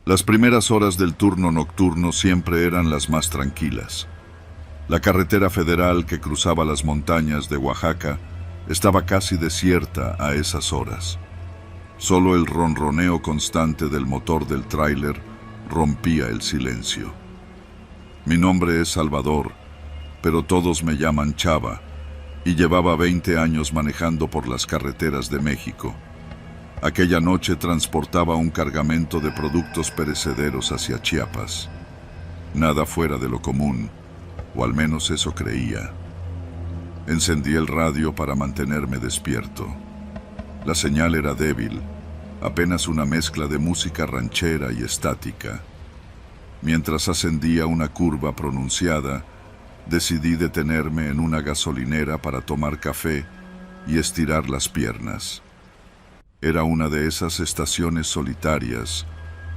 Las primeras horas del turno nocturno siempre eran las más tranquilas. La carretera federal que cruzaba las montañas de Oaxaca estaba casi desierta a esas horas. Solo el ronroneo constante del motor del tráiler rompía el silencio. Mi nombre es Salvador, pero todos me llaman Chava, y llevaba 20 años manejando por las carreteras de México. Aquella noche transportaba un cargamento de productos perecederos hacia Chiapas. Nada fuera de lo común, o al menos eso creía. Encendí el radio para mantenerme despierto. La señal era débil, apenas una mezcla de música ranchera y estática. Mientras ascendía una curva pronunciada, decidí detenerme en una gasolinera para tomar café y estirar las piernas. Era una de esas estaciones solitarias,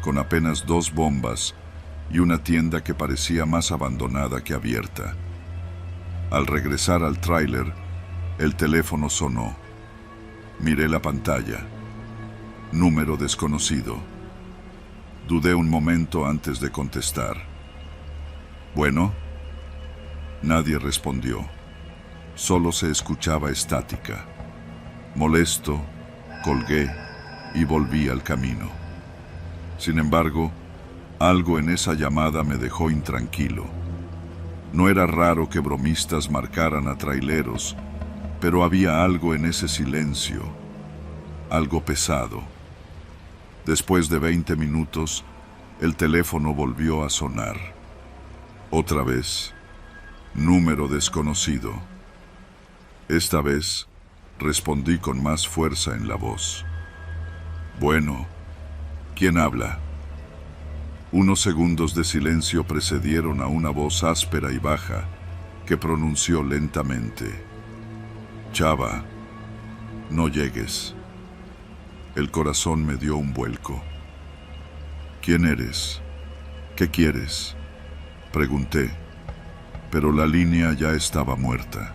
con apenas 2 bombas y una tienda que parecía más abandonada que abierta. Al regresar al tráiler, el teléfono sonó. Miré la pantalla. Número desconocido. Dudé un momento antes de contestar. ¿Bueno? Nadie respondió. Solo se escuchaba estática. Molesto, colgué y volví al camino. Sin embargo, algo en esa llamada me dejó intranquilo. No era raro que bromistas marcaran a traileros, pero había algo en ese silencio, algo pesado. Después de 20 minutos, el teléfono volvió a sonar. Otra vez, número desconocido. Esta vez, respondí con más fuerza en la voz. Bueno, ¿quién habla? Unos segundos de silencio precedieron a una voz áspera y baja que pronunció lentamente. Chava, no llegues. El corazón me dio un vuelco. ¿Quién eres? ¿Qué quieres? Pregunté, pero la línea ya estaba muerta.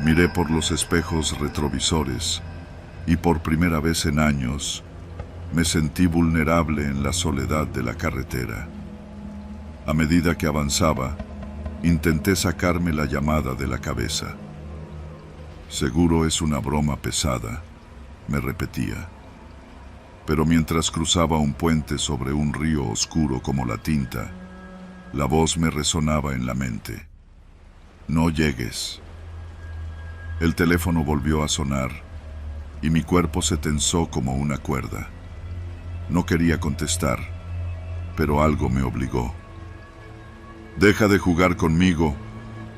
Miré por los espejos retrovisores y por primera vez en años me sentí vulnerable en la soledad de la carretera. A medida que avanzaba, intenté sacarme la llamada de la cabeza. Seguro es una broma pesada, me repetía. Pero mientras cruzaba un puente sobre un río oscuro como la tinta, la voz me resonaba en la mente. No llegues. El teléfono volvió a sonar y mi cuerpo se tensó como una cuerda. No quería contestar, pero algo me obligó. Deja de jugar conmigo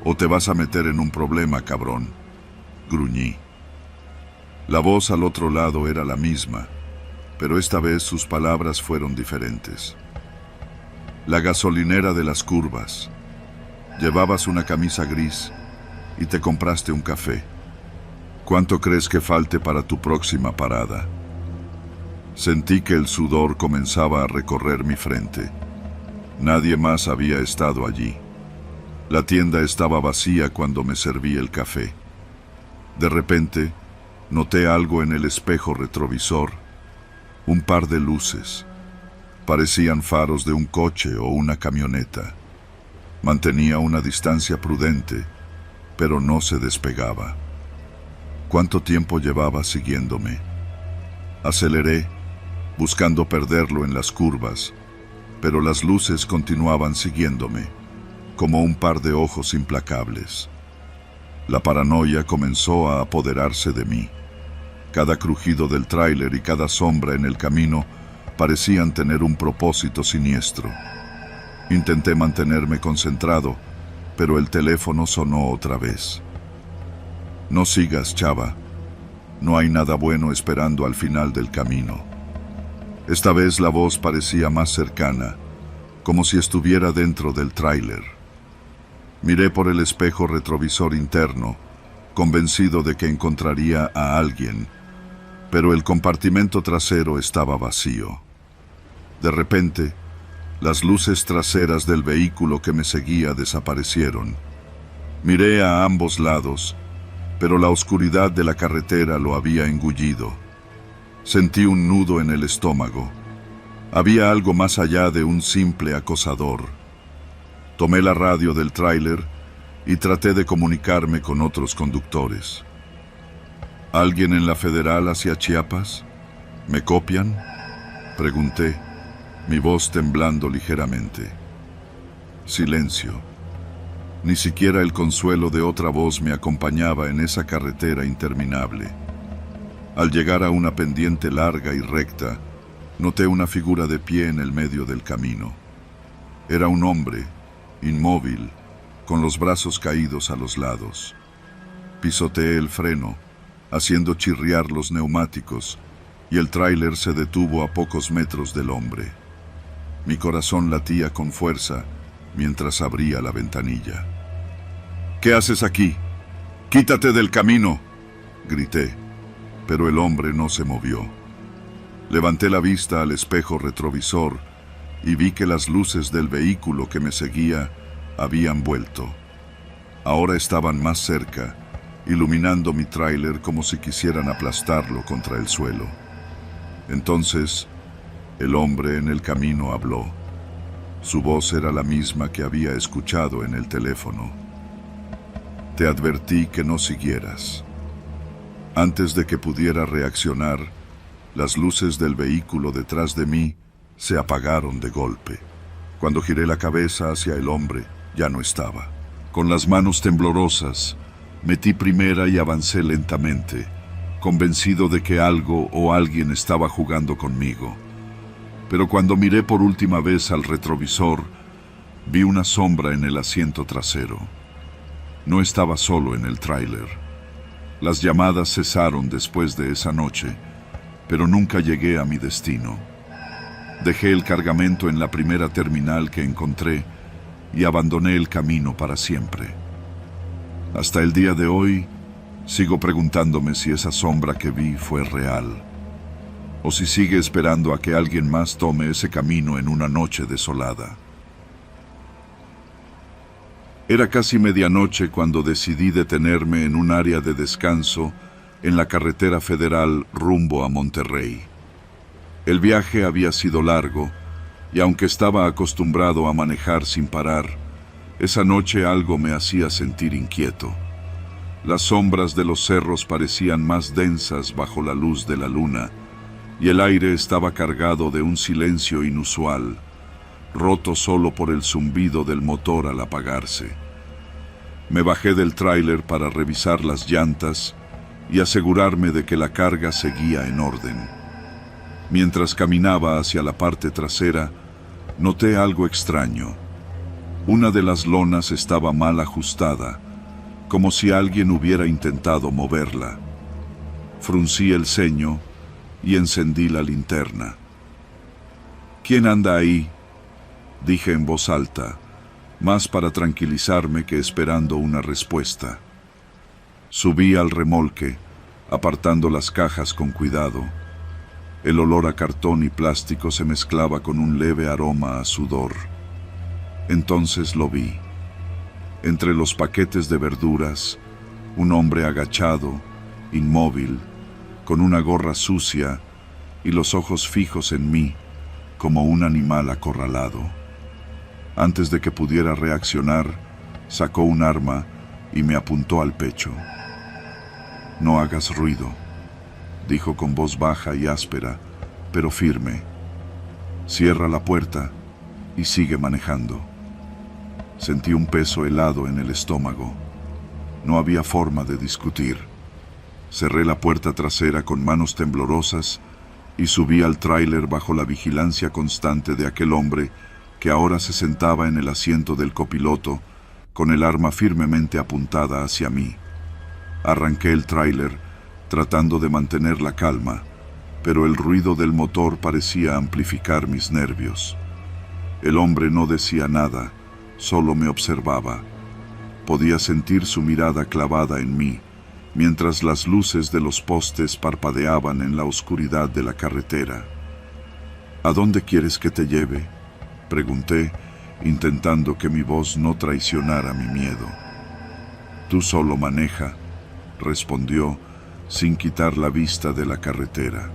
o te vas a meter en un problema, cabrón, gruñí. La voz al otro lado era la misma, pero esta vez sus palabras fueron diferentes. La gasolinera de las curvas. Llevabas una camisa gris y te compraste un café. ¿Cuánto crees que falte para tu próxima parada? Sentí que el sudor comenzaba a recorrer mi frente. Nadie más había estado allí. La tienda estaba vacía cuando me serví el café. De repente, noté algo en el espejo retrovisor. Un par de luces. Parecían faros de un coche o una camioneta. Mantenía una distancia prudente, pero no se despegaba. ¿Cuánto tiempo llevaba siguiéndome? Aceleré, buscando perderlo en las curvas, pero las luces continuaban siguiéndome, como un par de ojos implacables. La paranoia comenzó a apoderarse de mí. Cada crujido del tráiler y cada sombra en el camino parecían tener un propósito siniestro. Intenté mantenerme concentrado, pero el teléfono sonó otra vez. No sigas, Chava. No hay nada bueno esperando al final del camino. Esta vez la voz parecía más cercana, como si estuviera dentro del tráiler. Miré por el espejo retrovisor interno, convencido de que encontraría a alguien, pero el compartimento trasero estaba vacío. De repente, las luces traseras del vehículo que me seguía desaparecieron. Miré a ambos lados, pero la oscuridad de la carretera lo había engullido. Sentí un nudo en el estómago. Había algo más allá de un simple acosador. Tomé la radio del tráiler y traté de comunicarme con otros conductores. ¿Alguien en la Federal hacia Chiapas? ¿Me copian?, pregunté, mi voz temblando ligeramente. Silencio. Ni siquiera el consuelo de otra voz me acompañaba en esa carretera interminable. Al llegar a una pendiente larga y recta, noté una figura de pie en el medio del camino. Era un hombre, inmóvil, con los brazos caídos a los lados. Pisoteé el freno, haciendo chirriar los neumáticos, y el tráiler se detuvo a pocos metros del hombre. Mi corazón latía con fuerza mientras abría la ventanilla. «¿Qué haces aquí? ¡Quítate del camino!», grité, pero el hombre no se movió. Levanté la vista al espejo retrovisor y vi que las luces del vehículo que me seguía habían vuelto. Ahora estaban más cerca, iluminando mi tráiler como si quisieran aplastarlo contra el suelo. Entonces, el hombre en el camino habló. Su voz era la misma que había escuchado en el teléfono. «Te advertí que no siguieras». Antes de que pudiera reaccionar, las luces del vehículo detrás de mí se apagaron de golpe. Cuando giré la cabeza hacia el hombre, ya no estaba. Con las manos temblorosas, metí primera y avancé lentamente, convencido de que algo o alguien estaba jugando conmigo. Pero cuando miré por última vez al retrovisor, vi una sombra en el asiento trasero. No estaba solo en el tráiler. Las llamadas cesaron después de esa noche, pero nunca llegué a mi destino. Dejé el cargamento en la primera terminal que encontré y abandoné el camino para siempre. Hasta el día de hoy, sigo preguntándome si esa sombra que vi fue real, o si sigue esperando a que alguien más tome ese camino en una noche desolada. Era casi medianoche cuando decidí detenerme en un área de descanso en la carretera federal rumbo a Monterrey. El viaje había sido largo, y aunque estaba acostumbrado a manejar sin parar, esa noche algo me hacía sentir inquieto. Las sombras de los cerros parecían más densas bajo la luz de la luna, y el aire estaba cargado de un silencio inusual, roto solo por el zumbido del motor al apagarse. Me bajé del tráiler para revisar las llantas y asegurarme de que la carga seguía en orden. Mientras caminaba hacia la parte trasera, noté algo extraño. Una de las lonas estaba mal ajustada, como si alguien hubiera intentado moverla. Fruncí el ceño y encendí la linterna. «¿Quién anda ahí?», dije en voz alta, más para tranquilizarme que esperando una respuesta. Subí al remolque, apartando las cajas con cuidado. El olor a cartón y plástico se mezclaba con un leve aroma a sudor. Entonces lo vi. Entre los paquetes de verduras, un hombre agachado, inmóvil, con una gorra sucia y los ojos fijos en mí, como un animal acorralado. Antes de que pudiera reaccionar, sacó un arma y me apuntó al pecho. «No hagas ruido», dijo con voz baja y áspera, pero firme. «Cierra la puerta y sigue manejando». Sentí un peso helado en el estómago. No había forma de discutir. Cerré la puerta trasera con manos temblorosas y subí al tráiler bajo la vigilancia constante de aquel hombre que ahora se sentaba en el asiento del copiloto con el arma firmemente apuntada hacia mí. Arranqué el tráiler, tratando de mantener la calma, pero el ruido del motor parecía amplificar mis nervios. El hombre no decía nada, solo me observaba. Podía sentir su mirada clavada en mí, mientras las luces de los postes parpadeaban en la oscuridad de la carretera. «¿A dónde quieres que te lleve?», pregunté, intentando que mi voz no traicionara mi miedo. «Tú solo maneja», respondió, sin quitar la vista de la carretera.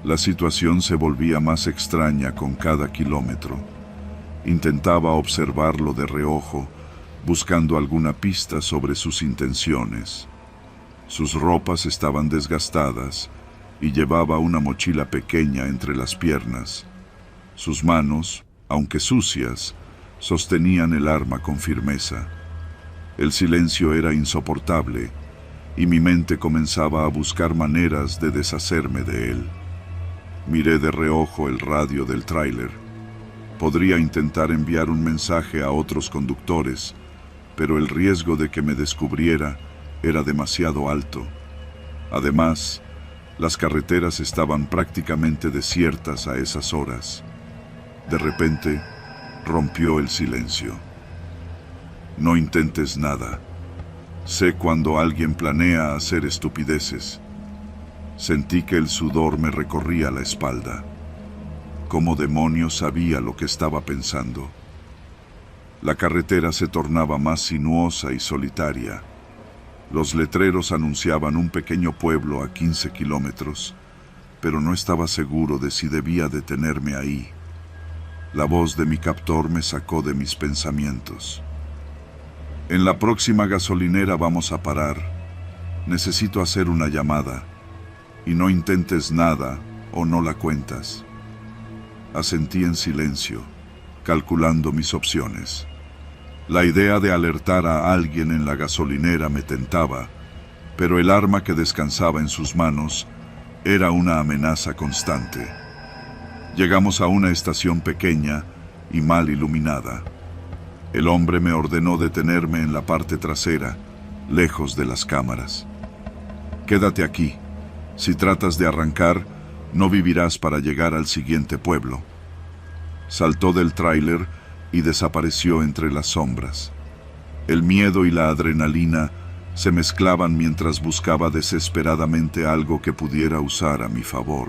La situación se volvía más extraña con cada kilómetro. Intentaba observarlo de reojo, buscando alguna pista sobre sus intenciones. Sus ropas estaban desgastadas y llevaba una mochila pequeña entre las piernas. Sus manos, aunque sucias, sostenían el arma con firmeza. El silencio era insoportable y mi mente comenzaba a buscar maneras de deshacerme de él. Miré de reojo el radio del tráiler. Podría intentar enviar un mensaje a otros conductores, pero el riesgo de que me descubriera era demasiado alto. Además, las carreteras estaban prácticamente desiertas a esas horas. De repente, rompió el silencio. No intentes nada. Sé cuando alguien planea hacer estupideces. Sentí que el sudor me recorría la espalda. ¿Cómo demonios sabía lo que estaba pensando? La carretera se tornaba más sinuosa y solitaria. Los letreros anunciaban un pequeño pueblo a 15 kilómetros, pero no estaba seguro de si debía detenerme ahí. La voz de mi captor me sacó de mis pensamientos. En la próxima gasolinera vamos a parar. Necesito hacer una llamada. Y no intentes nada o no la cuentas. Asentí en silencio, calculando mis opciones. La idea de alertar a alguien en la gasolinera me tentaba, pero el arma que descansaba en sus manos era una amenaza constante. Llegamos a una estación pequeña y mal iluminada. El hombre me ordenó detenerme en la parte trasera, lejos de las cámaras. Quédate aquí. Si tratas de arrancar, no vivirás para llegar al siguiente pueblo. Saltó del tráiler y desapareció entre las sombras. El miedo y la adrenalina se mezclaban mientras buscaba desesperadamente algo que pudiera usar a mi favor.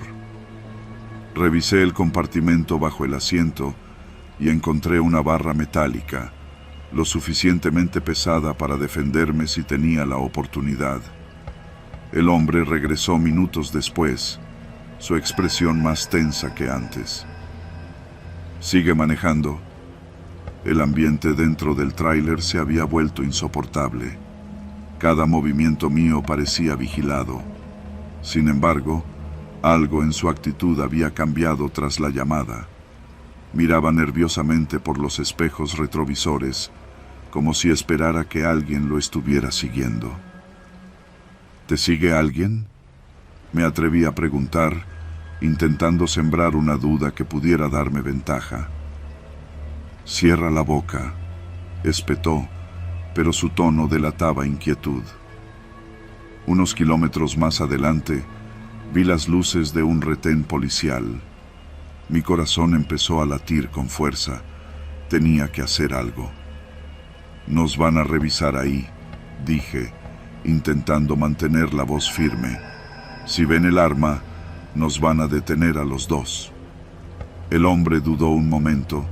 Revisé el compartimento bajo el asiento y encontré una barra metálica, lo suficientemente pesada para defenderme si tenía la oportunidad. El hombre regresó minutos después, su expresión más tensa que antes. Sigue manejando. El ambiente dentro del tráiler se había vuelto insoportable. Cada movimiento mío parecía vigilado. Sin embargo, algo en su actitud había cambiado tras la llamada. Miraba nerviosamente por los espejos retrovisores, como si esperara que alguien lo estuviera siguiendo. ¿Te sigue alguien?, me atreví a preguntar, intentando sembrar una duda que pudiera darme ventaja. Cierra la boca, espetó, pero su tono delataba inquietud. Unos kilómetros más adelante, vi las luces de un retén policial. Mi corazón empezó a latir con fuerza. Tenía que hacer algo. Nos van a revisar ahí, dije, intentando mantener la voz firme. Si ven el arma, nos van a detener a los dos. El hombre dudó un momento,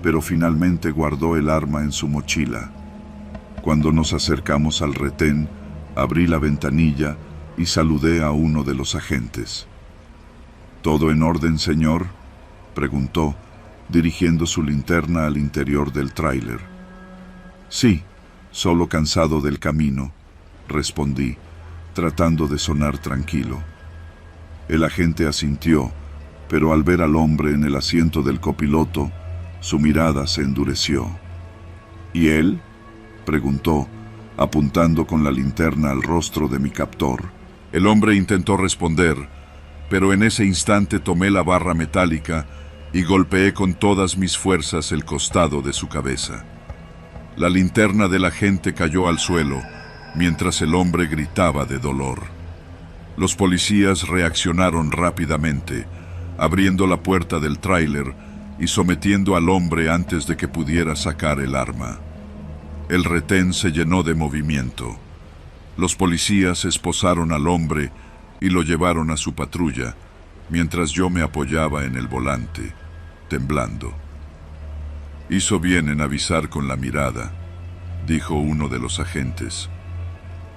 pero finalmente guardó el arma en su mochila. Cuando nos acercamos al retén, abrí la ventanilla y saludé a uno de los agentes. ¿Todo en orden, señor?, preguntó, dirigiendo su linterna al interior del tráiler. Sí, solo cansado del camino, respondí, tratando de sonar tranquilo. El agente asintió, pero al ver al hombre en el asiento del copiloto, su mirada se endureció. ¿Y él?, preguntó, apuntando con la linterna al rostro de mi captor. El hombre intentó responder, pero en ese instante tomé la barra metálica y golpeé con todas mis fuerzas el costado de su cabeza. La linterna del agente cayó al suelo, mientras el hombre gritaba de dolor. Los policías reaccionaron rápidamente, abriendo la puerta del tráiler y sometiendo al hombre antes de que pudiera sacar el arma. El retén se llenó de movimiento. Los policías esposaron al hombre y lo llevaron a su patrulla, mientras yo me apoyaba en el volante, temblando. Hizo bien en avisar con la mirada, dijo uno de los agentes.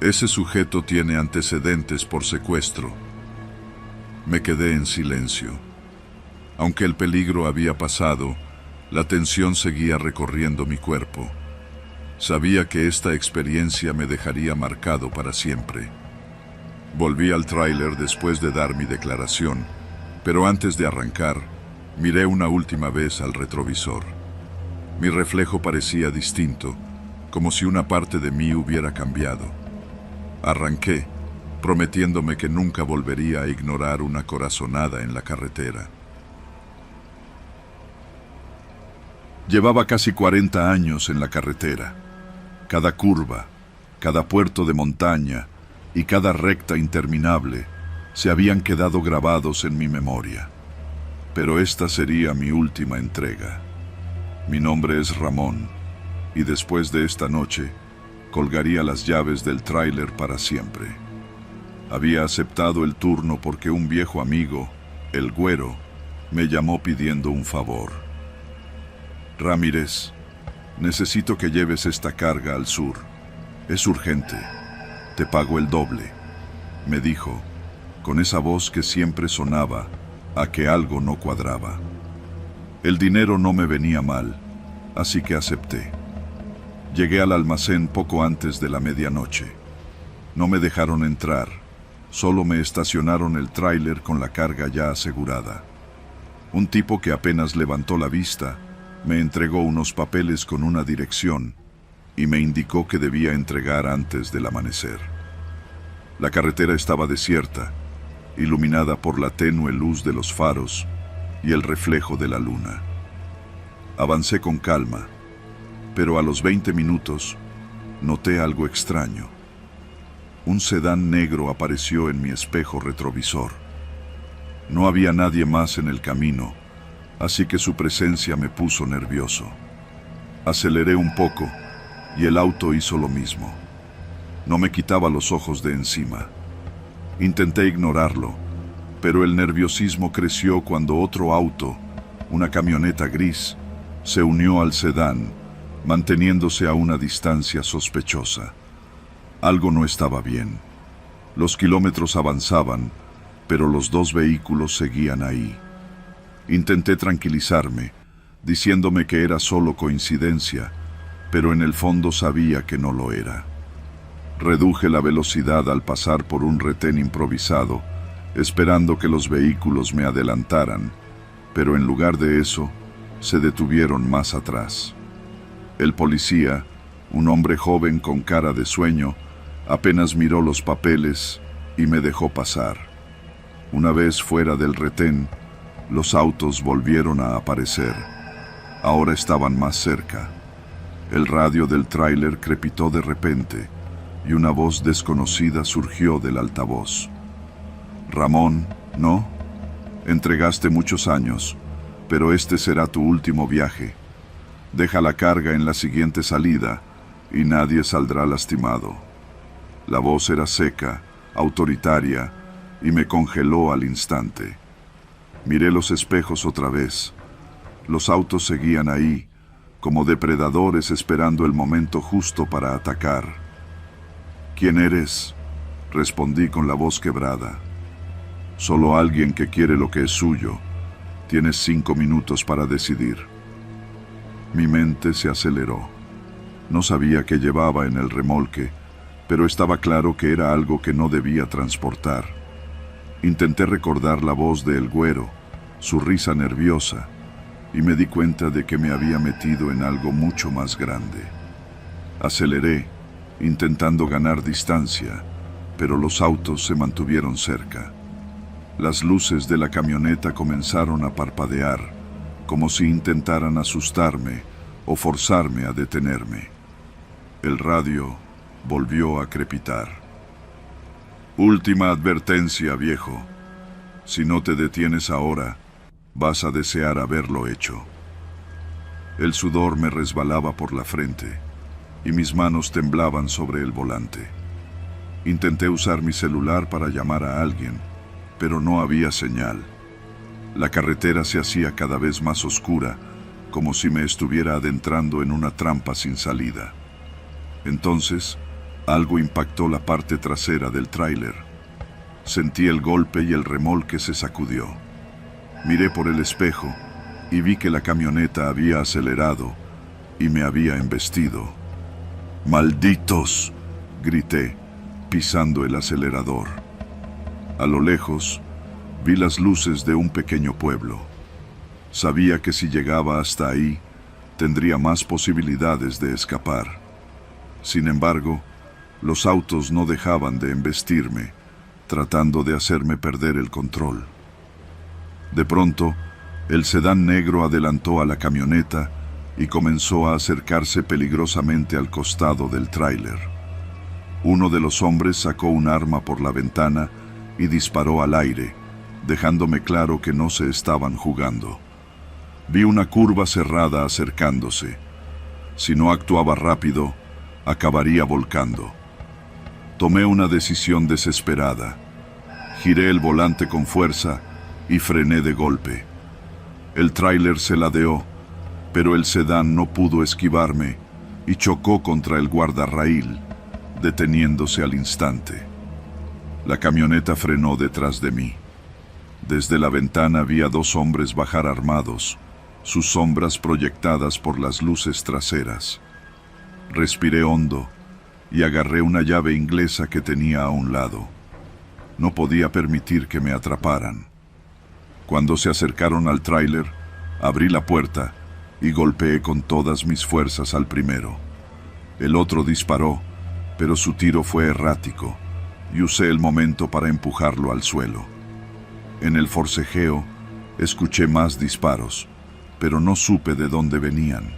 Ese sujeto tiene antecedentes por secuestro. Me quedé en silencio. Aunque el peligro había pasado, la tensión seguía recorriendo mi cuerpo. Sabía que esta experiencia me dejaría marcado para siempre. Volví al tráiler después de dar mi declaración, pero antes de arrancar, miré una última vez al retrovisor. Mi reflejo parecía distinto, como si una parte de mí hubiera cambiado. Arranqué, prometiéndome que nunca volvería a ignorar una corazonada en la carretera. Llevaba casi 40 años en la carretera. Cada curva, cada puerto de montaña y cada recta interminable se habían quedado grabados en mi memoria. Pero esta sería mi última entrega. Mi nombre es Ramón, y después de esta noche, colgaría las llaves del tráiler para siempre. Había aceptado el turno porque un viejo amigo, el Güero, me llamó pidiendo un favor. Ramírez, necesito que lleves esta carga al sur. Es urgente. Te pago el doble, me dijo, con esa voz que siempre sonaba a que algo no cuadraba. El dinero no me venía mal, así que acepté. Llegué al almacén poco antes de la medianoche. No me dejaron entrar, solo me estacionaron el tráiler con la carga ya asegurada. Un tipo que apenas levantó la vista me entregó unos papeles con una dirección y me indicó que debía entregar antes del amanecer. La carretera estaba desierta, iluminada por la tenue luz de los faros y el reflejo de la luna. Avancé con calma, pero a los 20 minutos noté algo extraño. Un sedán negro apareció en mi espejo retrovisor. No había nadie más en el camino, así que su presencia me puso nervioso. Aceleré un poco y el auto hizo lo mismo. No me quitaba los ojos de encima. Intenté ignorarlo, pero el nerviosismo creció cuando otro auto, una camioneta gris, se unió al sedán, manteniéndose a una distancia sospechosa. Algo no estaba bien. Los kilómetros avanzaban, pero los dos vehículos seguían ahí. Intenté tranquilizarme, diciéndome que era solo coincidencia, pero en el fondo sabía que no lo era. Reduje la velocidad al pasar por un retén improvisado, esperando que los vehículos me adelantaran, pero en lugar de eso, se detuvieron más atrás. El policía, un hombre joven con cara de sueño, apenas miró los papeles y me dejó pasar. Una vez fuera del retén, los autos volvieron a aparecer. Ahora estaban más cerca. El radio del tráiler crepitó de repente y una voz desconocida surgió del altavoz. Ramón, ¿no? Entregaste muchos años, pero este será tu último viaje. Deja la carga en la siguiente salida y nadie saldrá lastimado. La voz era seca, autoritaria, y me congeló al instante. Miré los espejos otra vez. Los autos seguían ahí, como depredadores esperando el momento justo para atacar. ¿Quién eres?, respondí con la voz quebrada. Solo alguien que quiere lo que es suyo. Tienes 5 minutos para decidir. Mi mente se aceleró. No sabía qué llevaba en el remolque, pero estaba claro que era algo que no debía transportar. Intenté recordar la voz de El Güero, su risa nerviosa, y me di cuenta de que me había metido en algo mucho más grande. Aceleré, intentando ganar distancia, pero los autos se mantuvieron cerca. Las luces de la camioneta comenzaron a parpadear, como si intentaran asustarme o forzarme a detenerme. El radio volvió a crepitar. Última advertencia, viejo. Si no te detienes ahora, vas a desear haberlo hecho. El sudor me resbalaba por la frente y mis manos temblaban sobre el volante. Intenté usar mi celular para llamar a alguien, pero no había señal. La carretera se hacía cada vez más oscura, como si me estuviera adentrando en una trampa sin salida. Entonces, algo impactó la parte trasera del tráiler. Sentí el golpe y el remolque se sacudió. Miré por el espejo y vi que la camioneta había acelerado y me había embestido. ¡Malditos!, grité, pisando el acelerador. A lo lejos, vi las luces de un pequeño pueblo. Sabía que si llegaba hasta ahí, tendría más posibilidades de escapar. Sin embargo, los autos no dejaban de embestirme, tratando de hacerme perder el control. De pronto, el sedán negro adelantó a la camioneta y comenzó a acercarse peligrosamente al costado del tráiler. Uno de los hombres sacó un arma por la ventana y disparó al aire, dejándome claro que no se estaban jugando. Vi una curva cerrada acercándose. Si no actuaba rápido, acabaría volcando. Tomé una decisión desesperada. Giré el volante con fuerza y frené de golpe. El tráiler se ladeó, pero el sedán no pudo esquivarme y chocó contra el guardarraíl, deteniéndose al instante. La camioneta frenó detrás de mí. Desde la ventana vi a dos hombres bajar armados, sus sombras proyectadas por las luces traseras. Respiré hondo y agarré una llave inglesa que tenía a un lado. No podía permitir que me atraparan. Cuando se acercaron al tráiler, abrí la puerta y golpeé con todas mis fuerzas al primero. El otro disparó, pero su tiro fue errático y usé el momento para empujarlo al suelo. En el forcejeo, escuché más disparos, pero no supe de dónde venían.